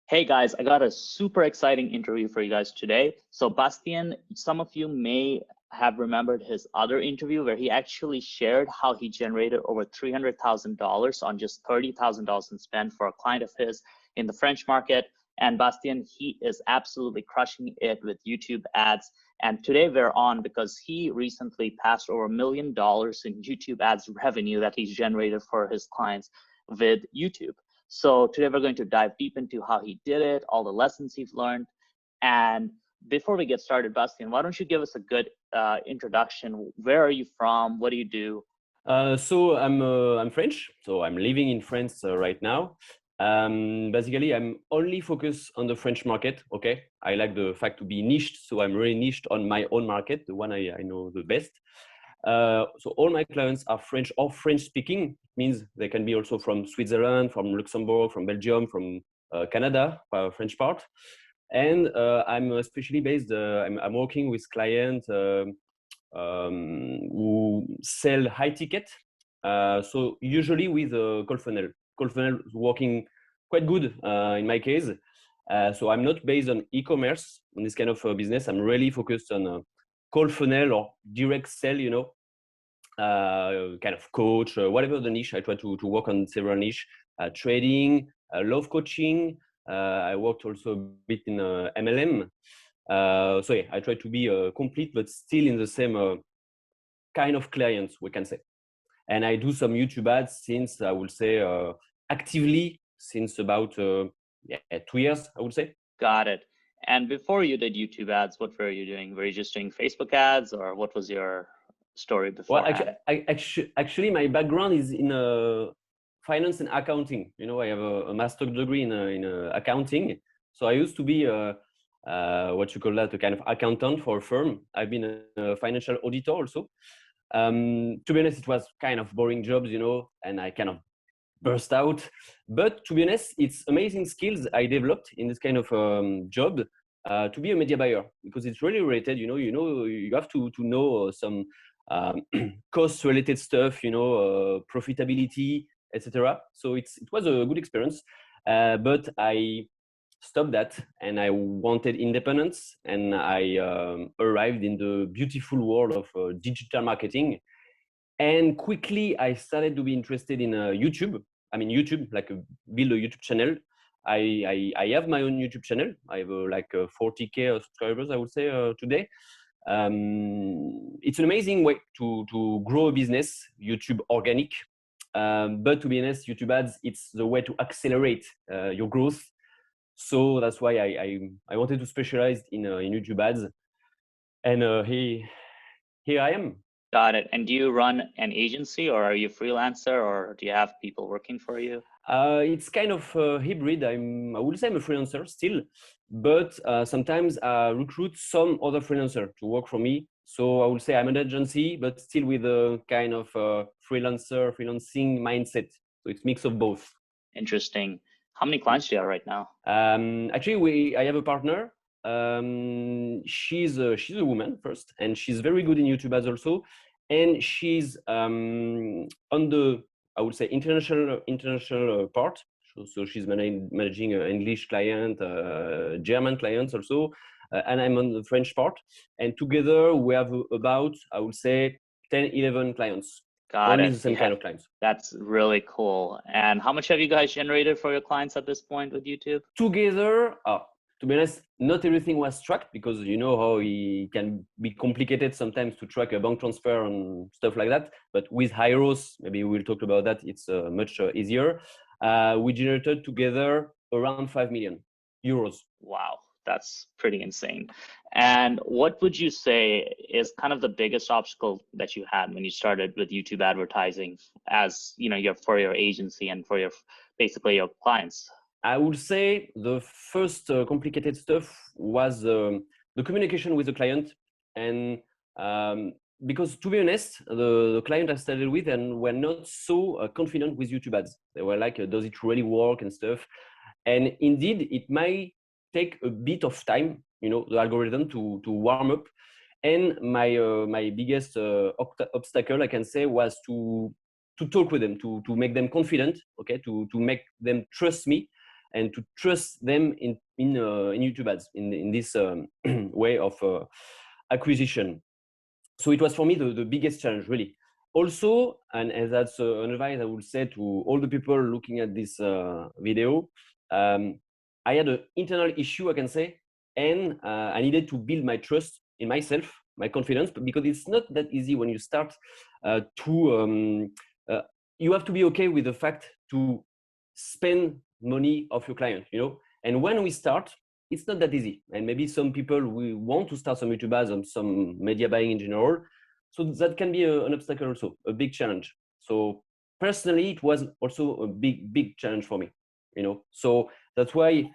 Hey guys, I got a super exciting interview for you guys today. So Bastien, some of you may have remembered his other interview where he actually shared how he generated over $300,000 on just $30,000 in spend for a client of his in the French market. And Bastien, he is absolutely crushing it with YouTube ads. And today we're on because he recently passed over $1 million in YouTube ads revenue that he's generated for his clients with YouTube. So today we're going to dive deep into how he did it, all the lessons he's learned. And before we get started, Bastien, why don't you give us a good introduction? Where are you from? What do you do? So I'm French, so I'm living in France right now. Basically, I'm only focused on the French market. Okay, I like the fact to be niched, so I'm really niched on my own market, the one I know the best. So all my clients are French or French speaking. It means they can be also from Switzerland, from Luxembourg, from Belgium, from Canada, French part. And I'm especially based. I'm working with clients who sell high ticket. So usually with a call funnel. Call funnel is working quite good in my case. So I'm not based on e-commerce on this kind of business. I'm really focused on call funnel or direct sell, kind of coach, whatever the niche. I try to work on several niche, trading, love coaching. I worked also a bit in MLM. So yeah, I try to be complete, but still in the same kind of clients, we can say. And I do some YouTube ads since, I would say, actively since about 2 years, I would say. Got it. And before you did YouTube ads, what were you doing? Were you just doing Facebook ads, or what was your story before? Well, actually, my background is in finance and accounting. I have a master's degree in accounting. So I used to be what you call that, a kind of accountant for a firm. I've been a financial auditor also. To be honest, it was kind of boring jobs, and I kind of burst out. But to be honest, it's amazing skills I developed in this kind of job to be a media buyer, because it's really related. You have to know some cost related stuff, profitability, etc. So it was a good experience, but I stopped that and I wanted independence, and I arrived in the beautiful world of digital marketing. And quickly I started to be interested in YouTube. I mean, YouTube, like build a YouTube channel. I have my own YouTube channel. I have like 40K subscribers, I would say, today. It's an amazing way to grow a business, YouTube organic. But to be honest, YouTube ads, it's the way to accelerate your growth. So that's why I wanted to specialize in YouTube ads. And here I am. Got it. And do you run an agency, or are you a freelancer, or do you have people working for you? It's kind of hybrid. I would say I'm a freelancer still, but sometimes I recruit some other freelancer to work for me. So I would say I'm an agency, but still with a kind of freelancing mindset. So it's a mix of both. Interesting. How many clients do you have right now? Actually, I have a partner. She's a woman first, and she's very good in YouTube ads also, and she's on the, I would say, international part. So she's managing English client, German clients also, and I'm on the French part. And together we have about, I would say, 10, 11 clients. Got Only it. the same kind of clients. That's really cool. And how much have you guys generated for your clients at this point with YouTube? Together, to be honest, not everything was tracked, because you know how it can be complicated sometimes to track a bank transfer and stuff like that. But with Hyros, maybe we'll talk about that, it's much easier. We generated together around 5 million euros. Wow, that's pretty insane. And what would you say is kind of the biggest obstacle that you had when you started with YouTube advertising, as for your agency and for your basically your clients? I would say the first complicated stuff was the communication with the client. And because, to be honest, the client I started with and were not so confident with YouTube ads. They were like, does it really work and stuff? And indeed, it might take a bit of time, the algorithm to warm up. And my biggest obstacle, I can say, was to talk with them, to make them confident, okay, to make them trust me. and to trust them in YouTube ads, in this way of acquisition. So it was for me the biggest challenge, really. Also, and that's an advice I would say to all the people looking at this video, I had an internal issue, I can say, and I needed to build my trust in myself, my confidence, because it's not that easy when you start you have to be okay with the fact to spend money of your client, and when we start, it's not that easy. And maybe some people will want to start some YouTube ads and some media buying in general, so that can be an obstacle, also a big challenge. So personally, it was also a big challenge for me, so that's why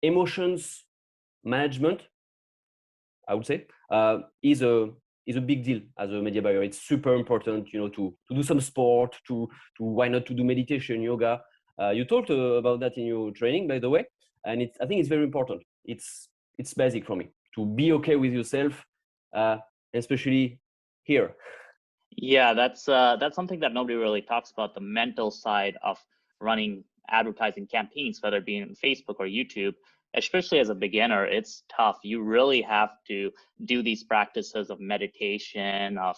emotions management, I would say, is a big deal as a media buyer. It's super important, to do some sport, to why not to do meditation, yoga. You talked about that in your training, by the way, and I think it's very important. It's basic for me to be okay with yourself, especially here. Yeah, that's something that nobody really talks about, the mental side of running advertising campaigns, whether it be in Facebook or YouTube. Especially as a beginner, it's tough. You really have to do these practices of meditation, of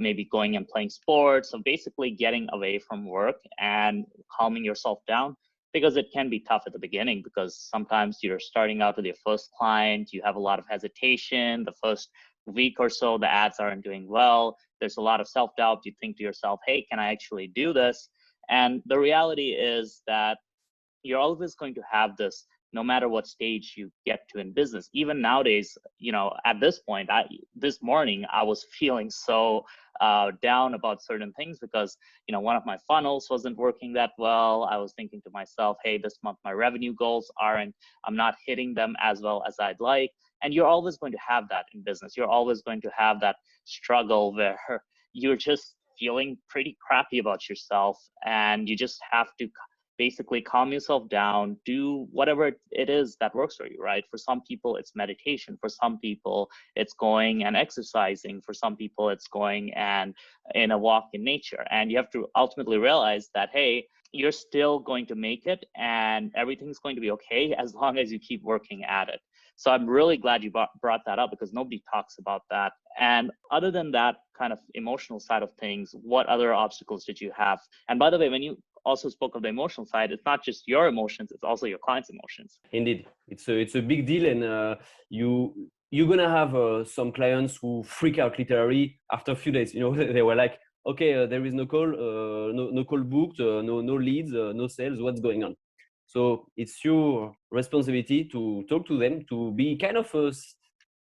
maybe going and playing sports, of basically getting away from work and calming yourself down, because it can be tough at the beginning, because sometimes you're starting out with your first client, you have a lot of hesitation. The first week or so, the ads aren't doing well. There's a lot of self-doubt. You think to yourself, hey, can I actually do this? And the reality is that you're always going to have this, no matter what stage you get to in business. Even nowadays, at this point, this morning, I was feeling so down about certain things because, one of my funnels wasn't working that well. I was thinking to myself, hey, this month my revenue goals I'm not hitting them as well as I'd like. And you're always going to have that in business. You're always going to have that struggle where you're just feeling pretty crappy about yourself, and you just have to basically calm yourself down, do whatever it is that works for you, right? For some people, it's meditation. For some people, it's going and exercising. For some people, it's going and in a walk in nature. And you have to ultimately realize that, hey, you're still going to make it and everything's going to be okay as long as you keep working at it. So I'm really glad you brought that up, because nobody talks about that. And other than that kind of emotional side of things, what other obstacles did you have? And by the way, when you also spoke of the emotional side, it's not just your emotions, it's also your clients' emotions. Indeed, it's a big deal, and you're gonna have some clients who freak out literally after a few days. They were like, okay, there is no call, no call booked, no leads, no sales. What's going on? So it's your responsibility to talk to them, to be kind of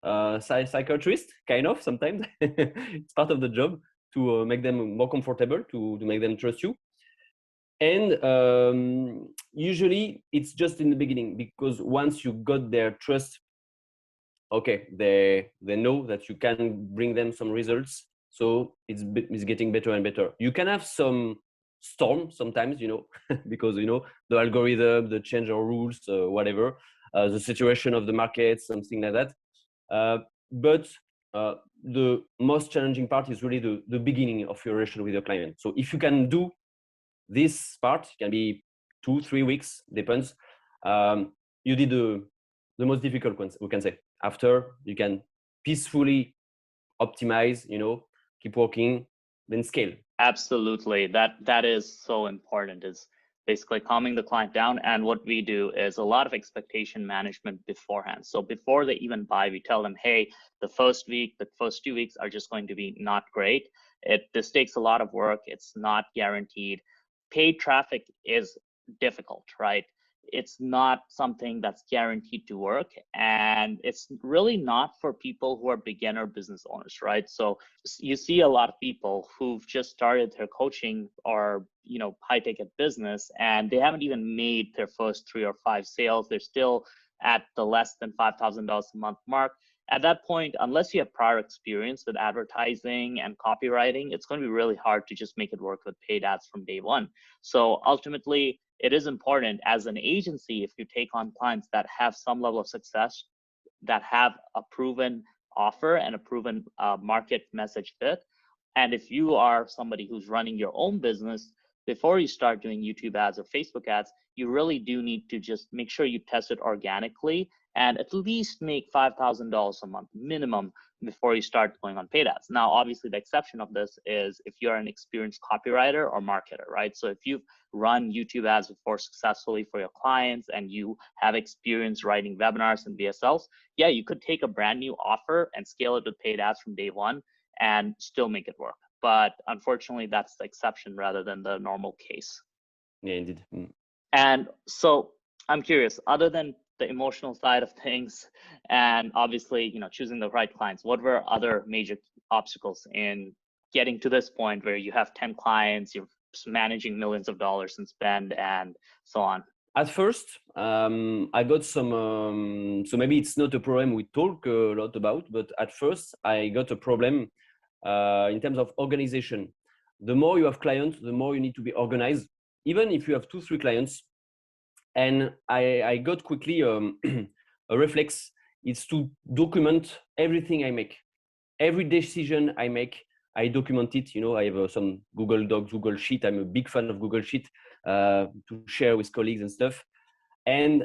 a psychiatrist, kind of sometimes. It's part of the job to make them more comfortable, to make them trust you. And usually it's just in the beginning, because once you got their trust, okay, they know that you can bring them some results. So it's getting better and better. You can have some storm sometimes, because the algorithm, the change of rules, whatever, the situation of the market, something like that. But the most challenging part is really the beginning of your relation with your client. So if you can do this part, can be 2-3 weeks, depends. You did the most difficult ones, we can say. After, you can peacefully optimize, keep working, then scale. Absolutely. That is so important, is basically calming the client down. And what we do is a lot of expectation management beforehand. So before they even buy, we tell them, hey, the first week, the first 2 weeks are just going to be not great. This takes a lot of work. It's not guaranteed. Paid traffic is difficult, right? It's not something that's guaranteed to work, and it's really not for people who are beginner business owners, right? So you see a lot of people who've just started their coaching or high ticket business, and they haven't even made their first 3 or 5 sales. They're still at the less than $5,000 a month mark. At that point, unless you have prior experience with advertising and copywriting, it's going to be really hard to just make it work with paid ads from day one. So ultimately, it is important as an agency, if you take on clients that have some level of success, that have a proven offer and a proven market message fit. And if you are somebody who's running your own business, before you start doing YouTube ads or Facebook ads, you really do need to just make sure you test it organically and at least make $5,000 a month minimum before you start going on paid ads. Now, obviously, the exception of this is if you're an experienced copywriter or marketer, right? So if you've run YouTube ads before successfully for your clients and you have experience writing webinars and VSLs, yeah, you could take a brand new offer and scale it with paid ads from day one and still make it work. But unfortunately, that's the exception rather than the normal case. Yeah, indeed. And so I'm curious, other than the emotional side of things and obviously, you know, choosing the right clients, what were other major obstacles in getting to this point where you have 10 clients, you're managing millions of dollars in spend and so on? At first, I got some, so maybe it's not a problem we talk a lot about, but at first I got a problem in terms of organization. The more you have clients, the more you need to be organized, even if you have 2-3 clients. And I got quickly a reflex. It's to document everything I make. Every decision I make, I document it. You know, I have some Google Docs, Google Sheet. I'm a big fan of Google Sheet to share with colleagues and stuff. And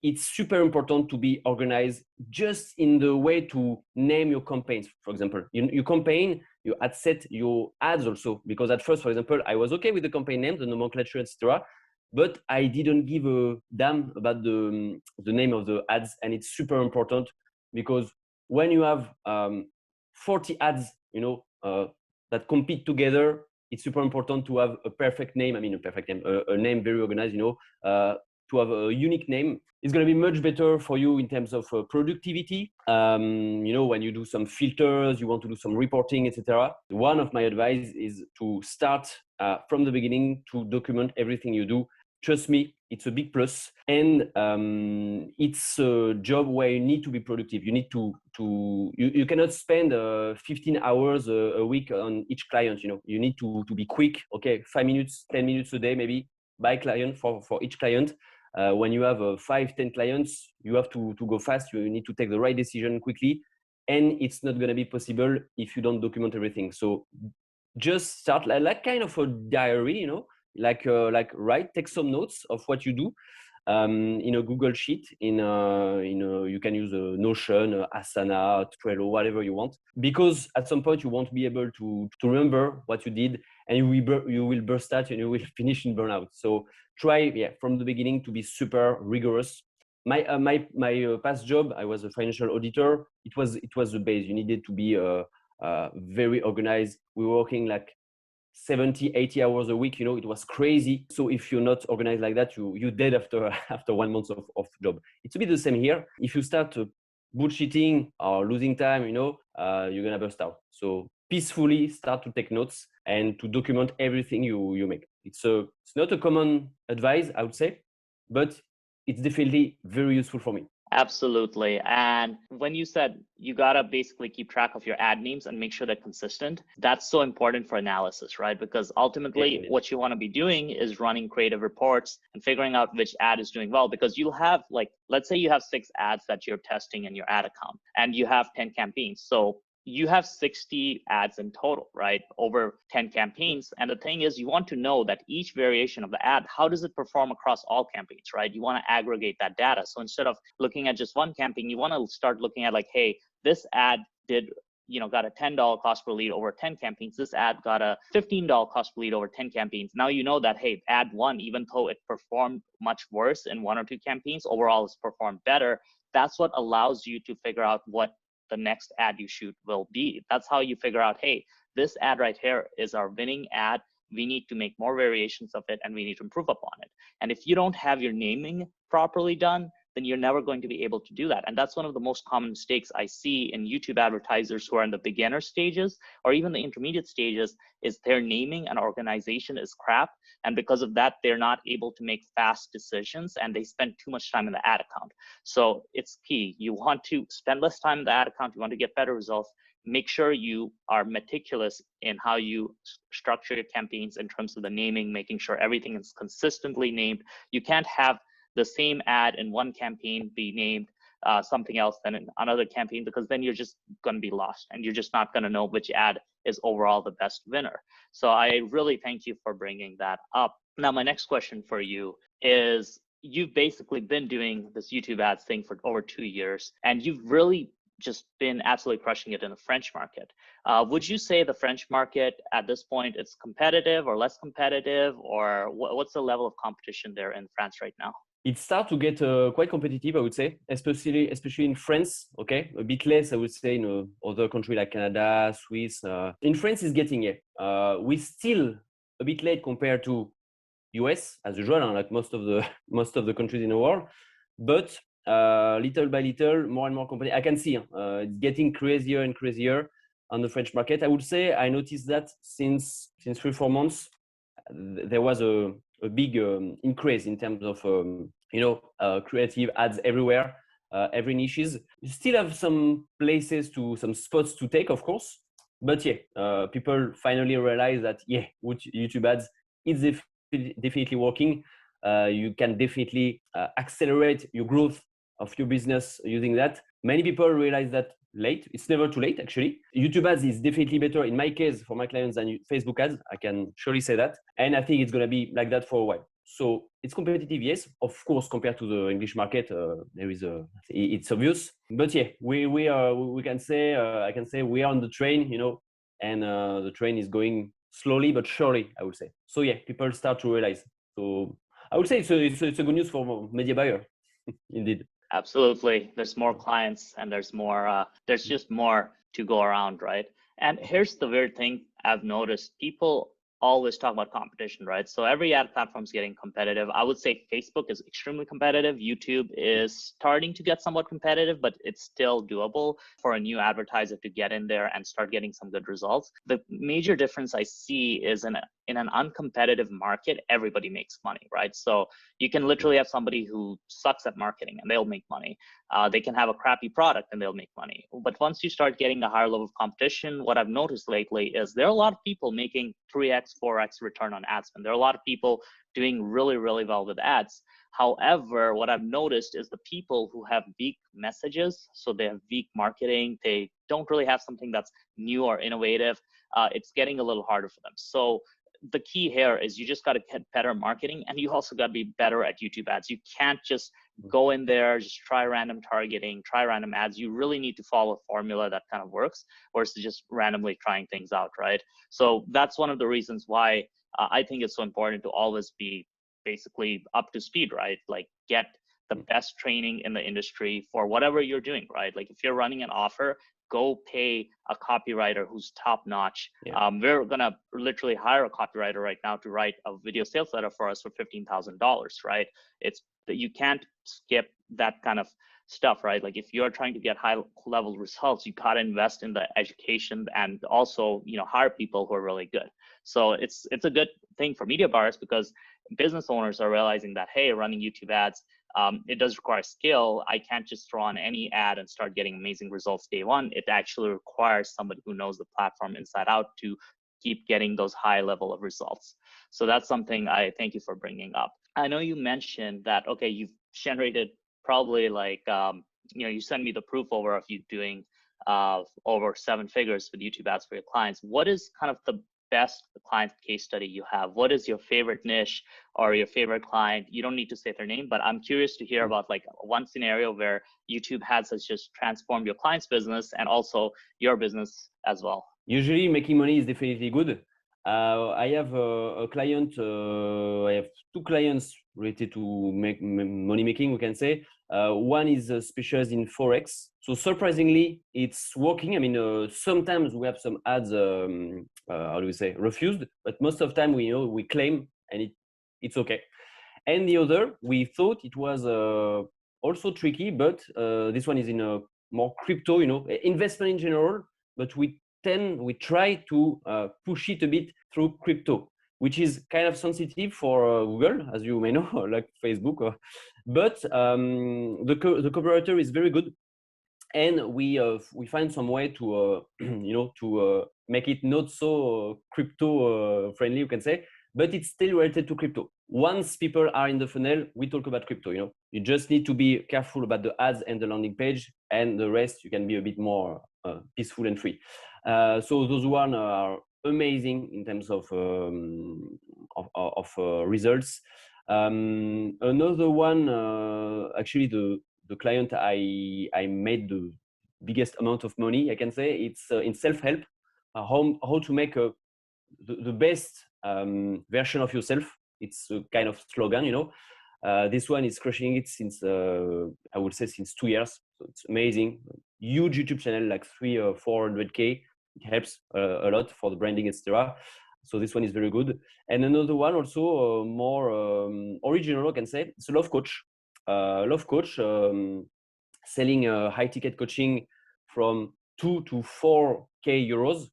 it's super important to be organized just in the way to name your campaigns. For example, you campaign, you ad set your ads also, because at first, for example, I was okay with the campaign name, the nomenclature, etc. But I didn't give a damn about the name of the ads. And it's super important because when you have 40 ads, you know, that compete together, it's super important to have a perfect name. I mean, a perfect name, a name very organized, you know, to have a unique name. It's going to be much better for you in terms of productivity. You know, when you do some filters, you want to do some reporting, etc. One of my advice is to start from the beginning to document everything you do. Trust me, it's a big plus. And it's a job where you need to be productive. You need you cannot spend 15 hours a week on each client. You know, you need to be quick. Okay, 5 minutes, 10 minutes a day, maybe by client for each client. When you have 5-10 clients, you have to go fast. You need to take the right decision quickly. And it's not going to be possible if you don't document everything. So just start like kind of a diary, you know, like take some notes of what you do in a Google Sheet. You can use a Notion, Asana, Trello, whatever you want. Because at some point you won't be able to remember what you did, and you will burst out and you will finish in burnout. So try, from the beginning to be super rigorous. My past job, I was a financial auditor. It was the base. You needed to be very organized. We were working like 70-80 hours a week. You know, it was crazy. So if you're not organized like that, you dead after 1 month of job. It's a bit the same here. If you start bullshitting or losing time, you know, you're gonna burst out. So peacefully start to take notes and to document everything you make. It's not a common advice, I would say, but it's definitely very useful for me. Absolutely. And when you said you got to basically keep track of your ad names and make sure they're consistent, that's so important for analysis, right? Because ultimately what you want to be doing is running creative reports and figuring out which ad is doing well, because you'll have, like, let's say you have 6 ads that you're testing in your ad account and you have 10 campaigns. So you have 60 ads in total, right? Over 10 campaigns. And the thing is, you want to know that each variation of the ad, how does it perform across all campaigns, right? You want to aggregate that data. So instead of looking at just one campaign, you want to start looking at like, hey, this ad got a $10 cost per lead over 10 campaigns. This ad got a $15 cost per lead over 10 campaigns. Now you know that, hey, ad 1, even though it performed much worse in 1 or 2 campaigns, overall it's performed better. That's what allows you to figure out what the next ad you shoot will be. That's how you figure out, hey, this ad right here is our winning ad. We need to make more variations of it and we need to improve upon it. And if you don't have your naming properly done, then you're never going to be able to do that. And that's one of the most common mistakes I see in YouTube advertisers who are in the beginner stages or even the intermediate stages, is their naming and organization is crap. And because of that, they're not able to make fast decisions and they spend too much time in the ad account. So it's key. You want to spend less time in the ad account. You want to get better results. Make sure you are meticulous in how you structure your campaigns in terms of the naming, making sure everything is consistently named. You can't have the same ad in one campaign be named something else than in another campaign, because then you're just going to be lost and you're just not going to know which ad is overall the best winner. So I really thank you for bringing that up. Now, my next question for you is, you've basically been doing this YouTube ads thing for over 2 years, and you've really just been absolutely crushing it in the French market. Would you say the French market at this point is competitive or less competitive, or what's the level of competition there in France right now? It starts to get quite competitive, I would say, especially in France. Okay, a bit less, I would say, in other countries like Canada, Swiss. In France, it's getting we're still a bit late compared to US, as usual, like most of the countries in the world. But little by little, more and more competitive. I can see it's getting crazier and crazier on the French market. I would say I noticed that since 3-4 months, there was a big increase in terms of creative ads everywhere, every niches. You still have some spots to take, of course, but people finally realize that YouTube ads is definitely working. You can definitely accelerate your growth of your business using that. Many people realize that late. It's never too late, actually. YouTube ads is definitely better in my case for my clients than Facebook ads. I can surely say that. And I think it's going to be like that for a while. So it's competitive, yes, of course, compared to the English market. It's obvious. But we can say, I can say we are on the train, and the train is going slowly but surely, I would say. So people start to realize. So I would say it's a good news for media buyer, indeed. Absolutely. There's more clients and there's just more to go around, right? And here's the weird thing I've noticed. People always talk about competition, right? So every ad platform is getting competitive. I would say Facebook is extremely competitive. YouTube is starting to get somewhat competitive, but it's still doable for a new advertiser to get in there and start getting some good results. The major difference I see is in an uncompetitive market, everybody makes money, right? So you can literally have somebody who sucks at marketing and they'll make money. They can have a crappy product and they'll make money. But once you start getting a higher level of competition, what I've noticed lately is there are a lot of people making 3x, 4x return on ad spend. There are a lot of people doing really, really well with ads. However, what I've noticed is the people who have weak messages, so they have weak marketing, they don't really have something that's new or innovative, it's getting a little harder for them. So the key here is you just got to get better marketing, and you also got to be better at YouTube ads. You can't just go in there, just try random targeting, try random ads. You really need to follow a formula that kind of works versus just randomly trying things out, right? So that's one of the reasons why I think it's so important to always be basically up to speed, right? Like get the best training in the industry for whatever you're doing, right? Like if you're running an offer, go pay a copywriter who's top notch. Yeah. We're gonna literally hire a copywriter right now to write a video sales letter for us for $15,000, right? It's that you can't skip that kind of stuff, right? Like if you're trying to get high level results, you gotta invest in the education and also, hire people who are really good. So it's a good thing for media buyers because business owners are realizing that, hey, running YouTube ads, it does require skill. I can't just throw on any ad and start getting amazing results day one. It actually requires somebody who knows the platform inside out to keep getting those high level of results. So that's something I thank you for bringing up. I know you mentioned that, okay, you've generated probably like, you sent me the proof over of you doing over 7 figures with YouTube ads for your clients. What is kind of the best client case study you have? What is your favorite niche or your favorite client? You don't need to say their name, but I'm curious to hear about like one scenario where YouTube ads has just transformed your client's business and also your business as well. Usually making money is definitely good. I have a client, I have 2 clients related to money making, we can say. One is specialized in Forex. So surprisingly, it's working. I mean, sometimes we have some ads, how do we say, refused, but most of the time we claim and it's okay. And the other, we thought it was also tricky, but this one is in a more crypto, investment in general, but we try to push it a bit through crypto, which is kind of sensitive for Google, as you may know, like Facebook. But the copywriter is very good, and we find some way to to make it not so crypto friendly, you can say, but it's still related to crypto. Once people are in the funnel, we talk about crypto. You just need to be careful about the ads and the landing page, and the rest you can be a bit more peaceful and free. So those one are amazing in terms of results. Another one, actually, the client I made the biggest amount of money, I can say, it's in self-help, how to make the best version of yourself. It's a kind of slogan, you know. This one is crushing it since I would say since 2 years. So it's amazing. Huge YouTube channel, like 300 or 400K. It helps a lot for the branding, etc. So this one is very good. And another one also more original, I can say. It's a love coach. Love coach selling high ticket coaching from 2 to 4K euros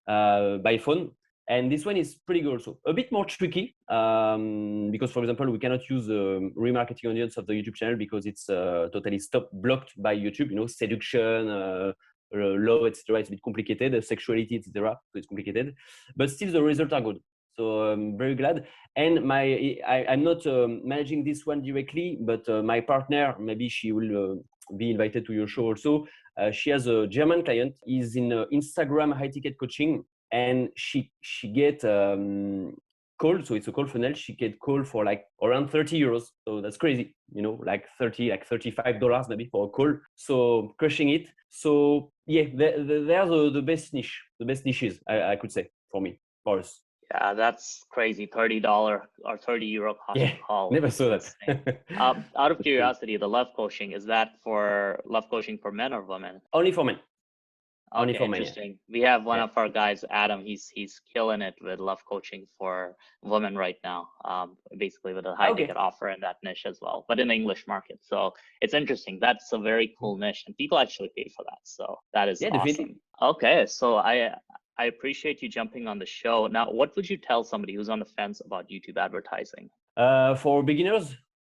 by phone. And this one is pretty good also. A bit more tricky because, for example, we cannot use the remarketing audience of the YouTube channel because it's totally blocked by YouTube. You know, seduction, love, etc. It's a bit complicated. Sexuality, etc. So it's complicated, but still the results are good. So I'm very glad. And I'm not managing this one directly, but my partner, maybe she will be invited to your show also. She has a German client. He's in Instagram high ticket coaching, and she get called. So it's a call funnel. She get called for like around 30 euros. So that's crazy, you know, like $35 maybe for a call. So crushing it. So yeah, they're the best niche, the best niches, I could say, for me, for us. Yeah, that's crazy. $30 or 30 euro cost Yeah, per call. never saw that. Out of curiosity, the love coaching, is that for love coaching for men or women? Only for men. Okay, Only for men. interesting. We have one Yeah. of our guys, Adam. He's killing it with love coaching for women right now. Basically with a high ticket offer in that niche as well, but in the English market. So it's interesting. That's a very cool niche, and people actually pay for that. So that is awesome. Definitely. Okay, so I appreciate you jumping on the show. Now, what would you tell somebody who's on the fence about YouTube advertising? For beginners,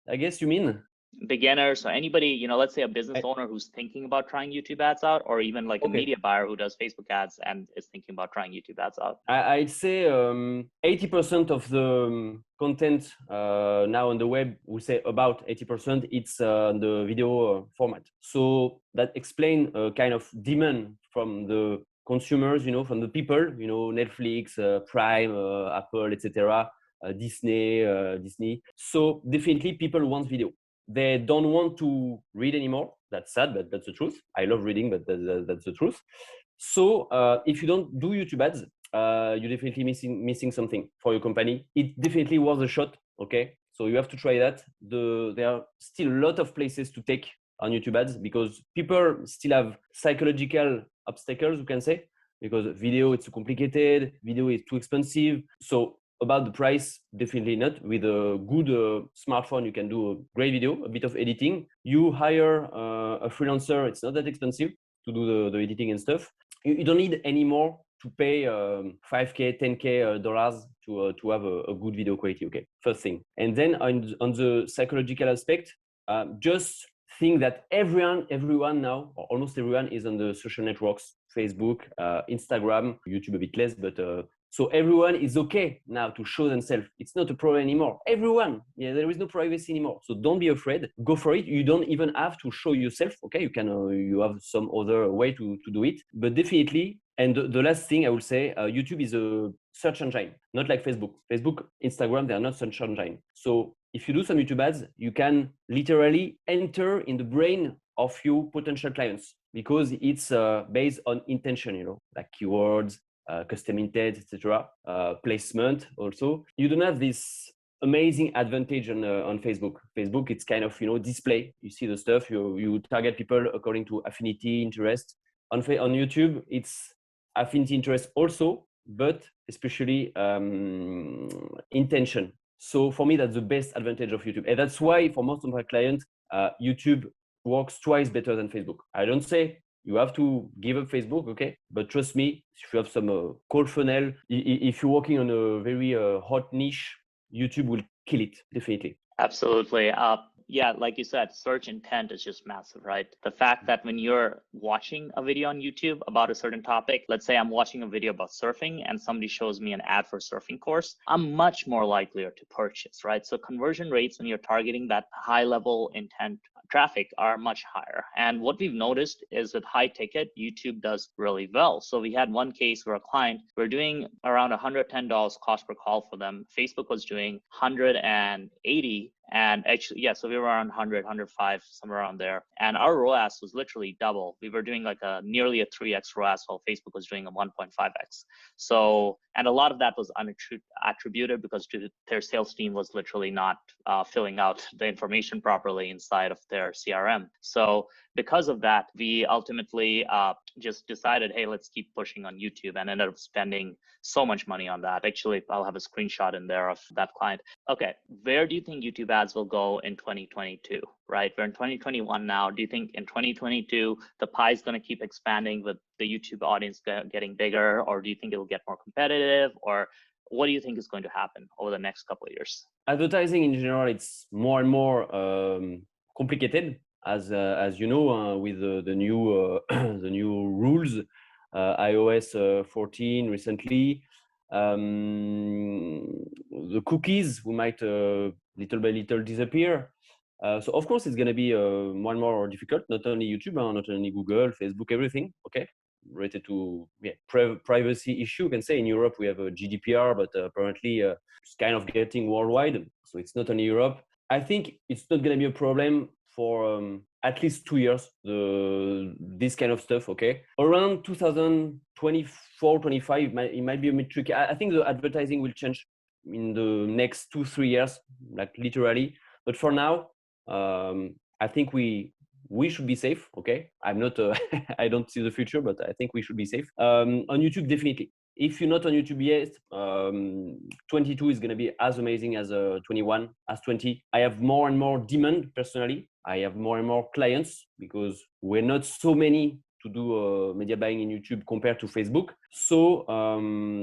I guess you mean? Beginners or anybody, you know, let's say a business owner who's thinking about trying YouTube ads out, or even like a media buyer who does Facebook ads and is thinking about trying YouTube ads out. I'd say 80% of the content now on the web, we say about 80%, it's the video format. So that explains a kind of demand from the consumers, you know, from the people, you know, Netflix, Prime, Apple, etc., Disney. So definitely people want video. They don't want to read anymore. That's sad, but that's the truth. I love reading, but that's the truth. So if you don't do YouTube ads, you're definitely missing something for your company. It definitely was a shot. Okay, so you have to try that. There are still a lot of places to take on YouTube ads because people still have psychological obstacles, you can say, because video it's too complicated, video is too expensive. So about the price, definitely not. With a good smartphone, you can do a great video, a bit of editing. You hire a freelancer, it's not that expensive to do the editing and stuff. You don't need any more to pay $5K, $10K dollars to have a good video quality. Okay, first thing. And then on the psychological aspect, just think that everyone now, or almost everyone, is on the social networks, Facebook, Instagram, YouTube a bit less, but so everyone is okay now to show themselves. It's not a problem anymore. Everyone, there is no privacy anymore. So don't be afraid. Go for it. You don't even have to show yourself. Okay, you can. You have some other way to do it. But definitely. And the last thing I will say, YouTube is a search engine, not like Facebook. Facebook, Instagram, they are not search engine. So if you do some YouTube ads, you can literally enter in the brain of your potential clients because it's based on intention. You know, like keywords. Custom intent, etc. Placement also. You don't have this amazing advantage on Facebook. Facebook, it's kind of, you know, display. You see the stuff. You target people according to affinity, interest. On YouTube, it's affinity, interest also, but especially intention. So for me, that's the best advantage of YouTube, and that's why for most of my clients, YouTube works twice better than Facebook. I don't say you have to give up Facebook, okay? But trust me, if you have some cold funnel, if you're working on a very hot niche, YouTube will kill it, definitely. Absolutely. Yeah, like you said, search intent is just massive, right? The fact that when you're watching a video on YouTube about a certain topic, let's say I'm watching a video about surfing and somebody shows me an ad for a surfing course, I'm much more likely to purchase, right? So conversion rates when you're targeting that high level intent traffic are much higher. And what we've noticed is with high ticket, YouTube does really well. So we had one case where a client, we're doing around $110 cost per call for them. Facebook was doing 180. And actually, yeah, so we were around 100, 105, somewhere around there. And our ROAS was literally double. We were doing like nearly a 3x ROAS while Facebook was doing a 1.5x. So, and a lot of that was attributed because their sales team was literally not filling out the information properly inside of their CRM. So because of that, we ultimately just decided, hey, let's keep pushing on YouTube, and ended up spending so much money on that. Actually, I'll have a screenshot in there of that client. Okay, where do you think YouTube ads will go in 2022, right? We're in 2021 now. Do you think in 2022, the pie is going to keep expanding with the YouTube audience getting bigger, or do you think it will get more competitive, or what do you think is going to happen over the next couple of years? Advertising in general, it's more and more complicated, as you know, with the new the new rules, iOS 14 recently. The cookies we might little by little disappear. So of course it's going to be more and more difficult. Not only YouTube, not only Google, Facebook, everything. Okay, related to privacy issue. You can say in Europe we have a GDPR, but apparently it's kind of getting worldwide. So it's not only Europe. I think it's not going to be a problem for at least 2 years, this kind of stuff. Okay, around 2024, 25, it might be a bit tricky. I think the advertising will change in the next 2-3 years, like literally. But for now, I think we should be safe. Okay, I'm not I don't see the future, but I think we should be safe. On YouTube, definitely. If you're not on YouTube yet, 22 is going to be as amazing as 21, as 20. I have more and more demand personally. I have more and more clients because we're not so many to do media buying in YouTube compared to Facebook. So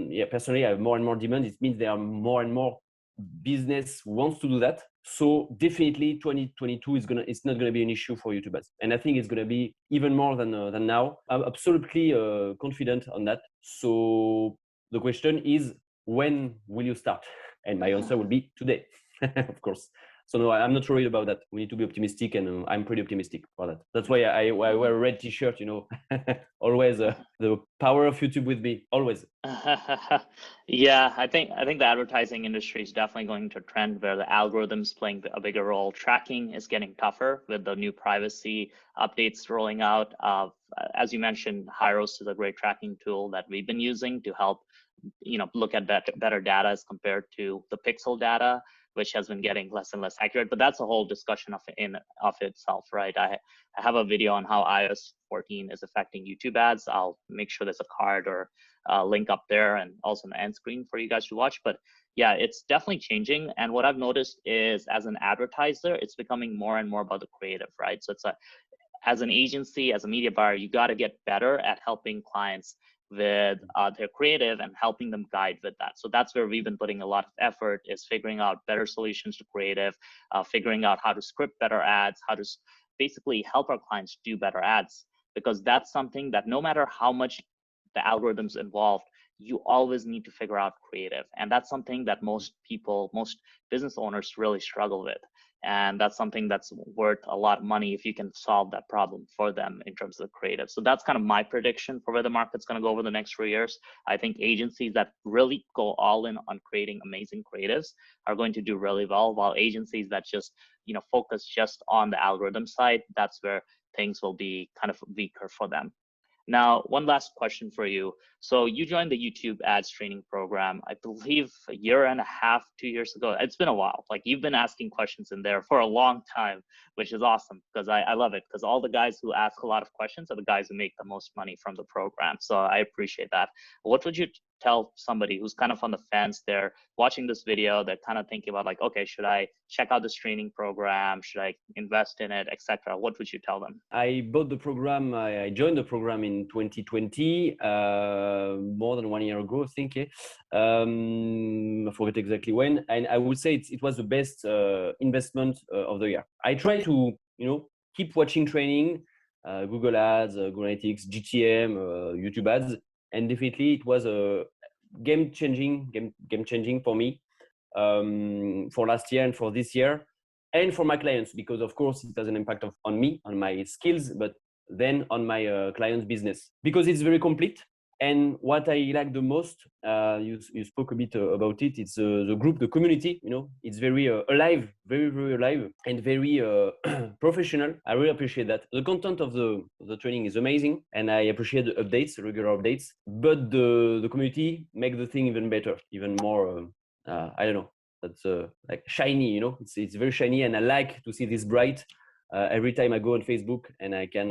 yeah, personally, I have more and more demand. It means there are more and more business wants to do that. So definitely 2022 it's not gonna be an issue for YouTubers, and I think it's gonna be even more than now. I'm absolutely confident on that. So the question is, when will you start? And my answer will be today, of course. So no, I'm not worried about that. We need to be optimistic, and I'm pretty optimistic for that. That's why I wear a red T-shirt. You know, always the power of YouTube with me, always. Yeah, I think the advertising industry is definitely going to trend where the algorithms playing a bigger role. Tracking is getting tougher with the new privacy updates rolling out. As you mentioned, Hyros is a great tracking tool that we've been using to help, look at better data as compared to the pixel data, which has been getting less and less accurate. But that's a whole discussion of itself, right? I have a video on how iOS 14 is affecting YouTube ads. I'll make sure there's a card or link up there, and also an end screen for you guys to watch. But yeah, it's definitely changing. And what I've noticed is, as an advertiser, it's becoming more and more about the creative, right? So as an agency, as a media buyer, you got to get better at helping clients with their creative and helping them guide with that. So that's where we've been putting a lot of effort, is figuring out better solutions to creative, figuring out how to script better ads, how to basically help our clients do better ads, because that's something that no matter how much the algorithms involved, you always need to figure out creative. And that's something that most business owners really struggle with. And that's something that's worth a lot of money if you can solve that problem for them in terms of the creative. So that's kind of my prediction for where the market's going to go over the next 3 years. I think agencies that really go all in on creating amazing creatives are going to do really well, while agencies that just, focus just on the algorithm side, that's where things will be kind of weaker for them. Now, one last question for you. So you joined the YouTube ads training program, I believe 1.5 years, 2 years ago. It's been a while. Like, you've been asking questions in there for a long time, which is awesome, because I love it, because all the guys who ask a lot of questions are the guys who make the most money from the program. So I appreciate that. What would you tell somebody who's kind of on the fence, they're watching this video, they're kind of thinking about like, okay, should I check out this training program? Should I invest in it, etc.? What would you tell them? I bought the program. I joined the program in 2020, more than 1 year ago, I think. I forget exactly when. And I would say it was the best investment of the year. I try to, keep watching training, Google Ads, Google Analytics, GTM, YouTube ads, and definitely it was a game changing for me, for last year and for this year. and for my clients, because of course it has an impact on me, on my skills, but then on my client's business, because it's very complete. And what I like the most, you spoke a bit about it, it's the group, the community, you know, it's very alive, very, very alive, and very professional. I really appreciate that. The content of the training is amazing, and I appreciate the updates, regular updates, but the community make the thing even better, even more, I don't know, that's like shiny, you know, it's very shiny, and I like to see this bright every time I go on Facebook, and I can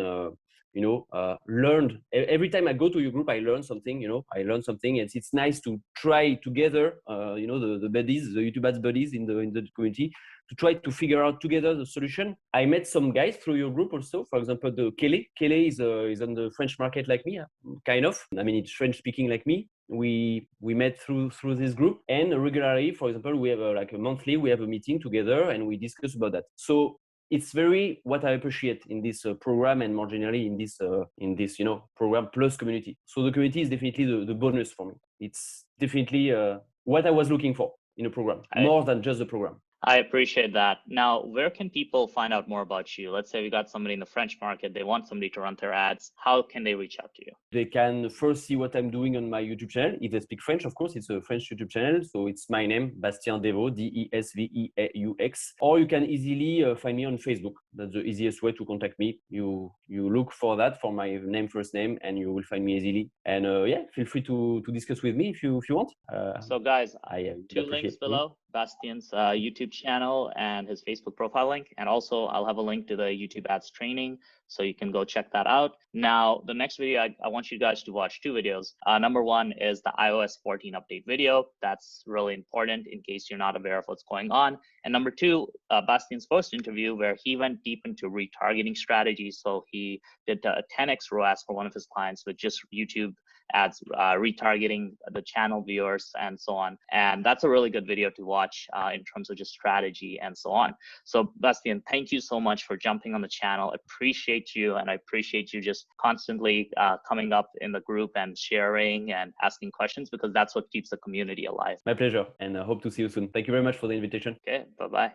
learn. Every time I go to your group, I learn something, you know, it's nice to try together, the buddies, the YouTube ads buddies in the community, to try to figure out together the solution. I met some guys through your group also. For example, the Kelly is on the French market like me, kind of. I mean, it's French speaking like me. We met through this group, and regularly, for example, we have a monthly, we have a meeting together and we discuss about that. So it's very what I appreciate in this program, and more generally in this program plus community. So the community is definitely the bonus for me. It's definitely what I was looking for in a program, more than just the program. I appreciate that. Now, where can people find out more about you? Let's say we got somebody in the French market, they want somebody to run their ads. How can they reach out to you? They can first see what I'm doing on my YouTube channel. If they speak French, of course, it's a French YouTube channel. So it's my name, Bastien Desveaux, Desveaux. Or you can easily find me on Facebook. That's the easiest way to contact me. You look for that, for my name, first name, and you will find me easily. And feel free to discuss with me if you want. So guys, two links below, Bastien's YouTube channel and his Facebook profile link. And also I'll have a link to the YouTube ads training, so you can go check that out. Now, the next video, I want you guys to watch two videos. Number one is the iOS 14 update video. That's really important in case you're not aware of what's going on. And number two, Bastien's first interview, where he went deep into retargeting strategies. So he did a 10x ROAS for one of his clients with just YouTube ads, retargeting the channel viewers and so on. And that's a really good video to watch in terms of just strategy and so on. So Bastien, thank you so much for jumping on the channel. Appreciate you, and I appreciate you just constantly coming up in the group and sharing and asking questions, because that's what keeps the community alive. My pleasure, and I hope to see you soon. Thank you very much for the invitation. Okay, bye-bye.